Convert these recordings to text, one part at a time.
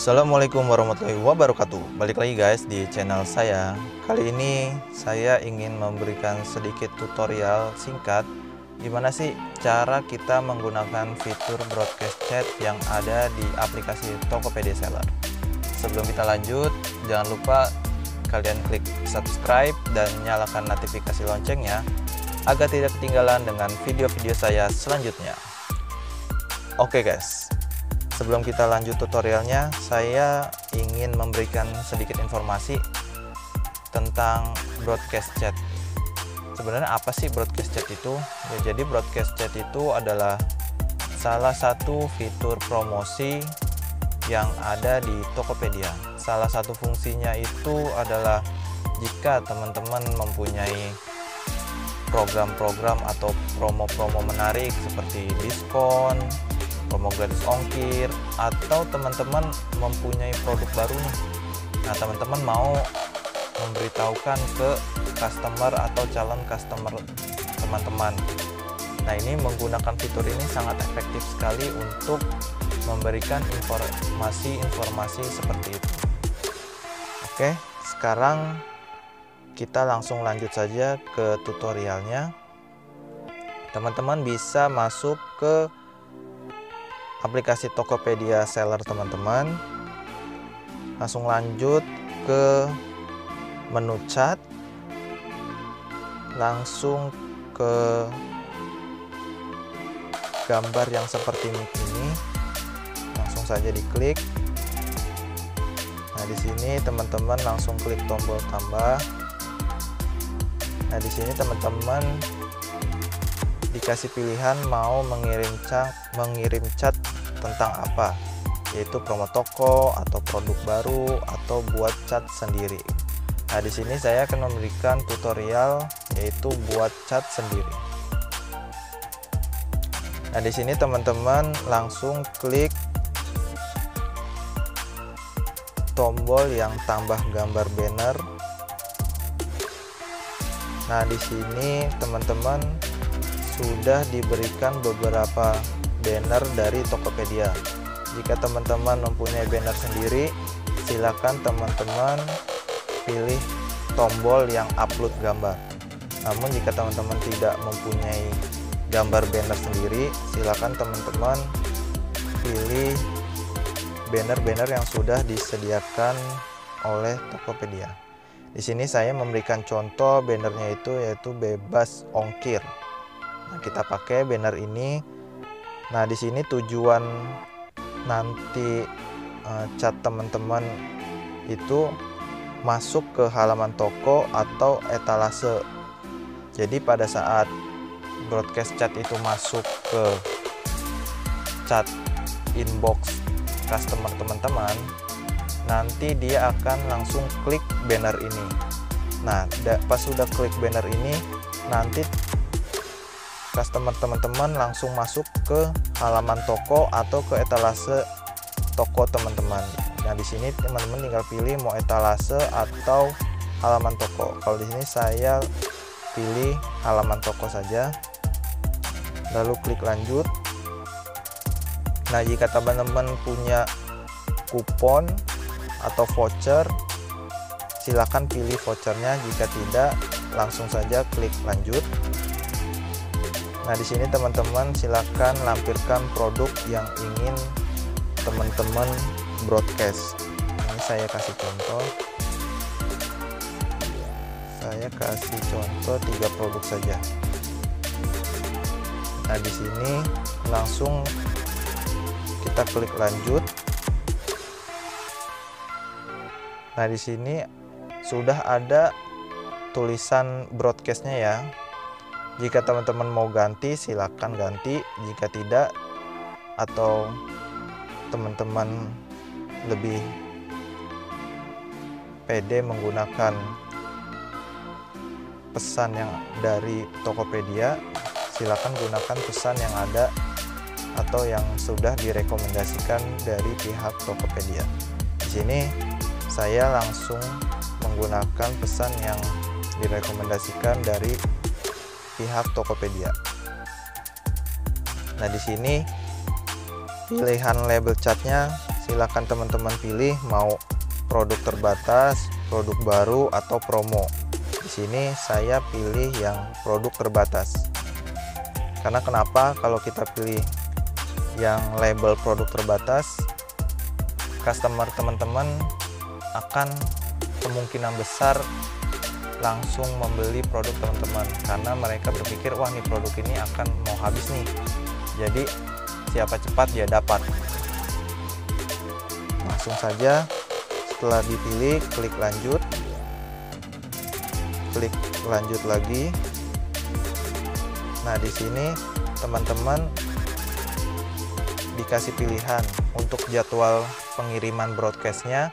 Assalamualaikum warahmatullahi wabarakatuh. Balik lagi guys di channel saya. Kali ini saya ingin memberikan sedikit tutorial singkat gimana sih cara kita menggunakan fitur broadcast chat yang ada di aplikasi Tokopedia Seller. Sebelum kita lanjut, jangan lupa kalian klik subscribe dan nyalakan notifikasi loncengnya agar tidak ketinggalan dengan video-video saya selanjutnya. Oke guys, sebelum kita lanjut tutorialnya, saya ingin memberikan sedikit informasi tentang broadcast chat. Sebenarnya apa sih broadcast chat itu? Ya, jadi broadcast chat itu adalah salah satu fitur promosi yang ada di Tokopedia. Salah satu fungsinya itu adalah jika teman-teman mempunyai program-program atau promo-promo menarik seperti diskon, promo gratis ongkir, atau teman-teman mempunyai produk baru nih. Nah, teman-teman mau memberitahukan ke customer atau calon customer teman-teman. Nah, ini menggunakan fitur ini sangat efektif sekali untuk memberikan informasi-informasi seperti itu. Oke, sekarang kita langsung lanjut saja ke tutorialnya. Teman-teman bisa masuk ke aplikasi Tokopedia Seller teman-teman, langsung lanjut ke menu chat, langsung ke gambar yang seperti ini, langsung saja diklik. Nah, di sini teman-teman langsung klik tombol tambah. Nah, di sini teman-teman dikasih pilihan mau mengirim chat tentang apa, yaitu promo toko atau produk baru atau buat chat sendiri. Nah, di sini saya akan memberikan tutorial yaitu buat chat sendiri. Nah, di sini teman-teman langsung klik tombol yang tambah gambar banner. Nah, di sini teman-teman sudah diberikan beberapa banner dari Tokopedia. Jika teman-teman mempunyai banner sendiri, silakan teman-teman pilih tombol yang upload gambar. Namun jika teman-teman tidak mempunyai gambar banner sendiri, silakan teman-teman pilih banner-banner yang sudah disediakan oleh Tokopedia. Di sini saya memberikan contoh bannernya yaitu bebas ongkir. Nah, kita pakai banner ini. Nah, di sini tujuan nanti chat teman-teman itu masuk ke halaman toko atau etalase. Jadi pada saat broadcast chat itu masuk ke chat inbox customer teman-teman, nanti dia akan langsung klik banner ini. Nah, pas sudah klik banner ini, nanti customer teman-teman langsung masuk ke halaman toko atau ke etalase toko teman-teman. Nah, di sini teman-teman tinggal pilih mau etalase atau halaman toko. Kalau di sini saya pilih halaman toko saja. Lalu klik lanjut. Nah, jika teman-teman punya kupon atau voucher, silakan pilih vouchernya. Jika tidak, langsung saja klik lanjut. Nah, di sini teman-teman silakan lampirkan produk yang ingin teman-teman broadcast. Ini saya kasih contoh. Saya kasih contoh 3 produk saja. Nah, di sini langsung kita klik lanjut. Nah, di sini sudah ada tulisan broadcastnya ya. Jika teman-teman mau ganti, silakan ganti. Jika tidak, atau teman-teman lebih pede menggunakan pesan yang dari Tokopedia, silakan gunakan pesan yang ada atau yang sudah direkomendasikan dari pihak Tokopedia. Di sini saya langsung menggunakan pesan yang direkomendasikan dari pihak Tokopedia. Nah, di sini pilihan label catnya Silakan teman-teman pilih mau produk terbatas, produk baru, atau promo. Di sini saya pilih yang produk terbatas. Karena kenapa? Kalau kita pilih yang label produk terbatas, customer teman-teman akan kemungkinan besar langsung membeli produk teman-teman, karena mereka berpikir, wah nih produk ini akan mau habis nih, jadi siapa cepat dia dapat. Langsung saja setelah dipilih, klik lanjut, klik lanjut lagi. Nah, di sini teman-teman dikasih pilihan untuk jadwal pengiriman broadcastnya,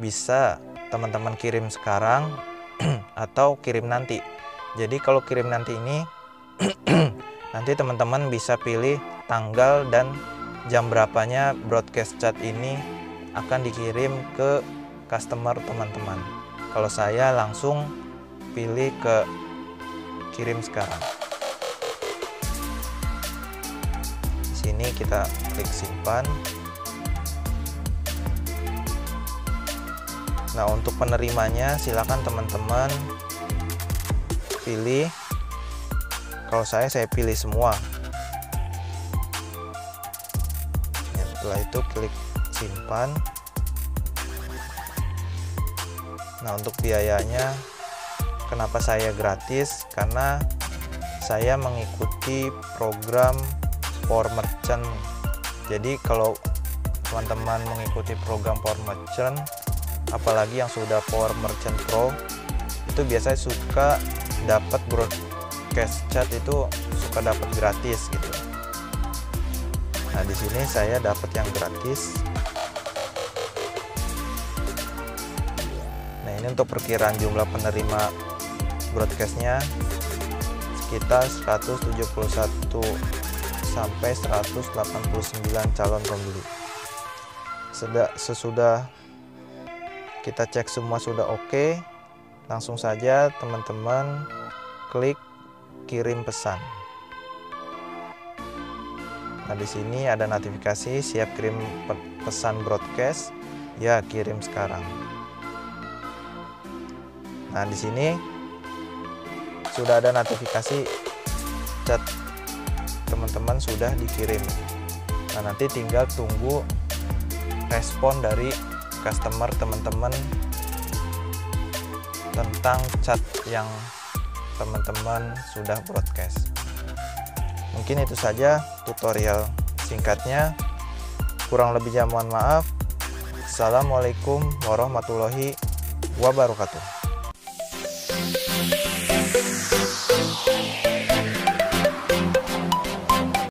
bisa teman-teman kirim sekarang atau kirim nanti. Jadi kalau kirim nanti ini nanti teman-teman bisa pilih tanggal dan jam berapanya broadcast chat ini akan dikirim ke customer teman-teman. Kalau saya langsung pilih ke kirim sekarang. Di sini kita klik simpan. Nah, untuk penerimanya silakan teman-teman pilih. Kalau saya pilih semua. Ya, setelah itu klik simpan. Nah, untuk biayanya kenapa saya gratis? Karena saya mengikuti program Power Merchant. Jadi kalau teman-teman mengikuti program Power Merchant, apalagi yang sudah Power Merchant Pro, itu biasanya suka dapat broadcast chat, itu suka dapat gratis gitu. Nah, di sini saya dapat yang gratis. Nah, ini untuk perkiraan jumlah penerima broadcastnya sekitar 171 sampai 189 calon pembeli. Sesudah kita cek semua sudah oke, langsung saja teman-teman klik kirim pesan. Nah, di sini ada notifikasi siap kirim pesan broadcast, ya kirim sekarang. Nah, di sini sudah ada notifikasi chat teman-teman sudah dikirim. Nah, nanti tinggal tunggu respon dari customer teman-teman tentang chat yang teman-teman sudah broadcast. Mungkin itu saja tutorial singkatnya. Kurang lebihnya mohon maaf. Assalamualaikum warahmatullahi wabarakatuh.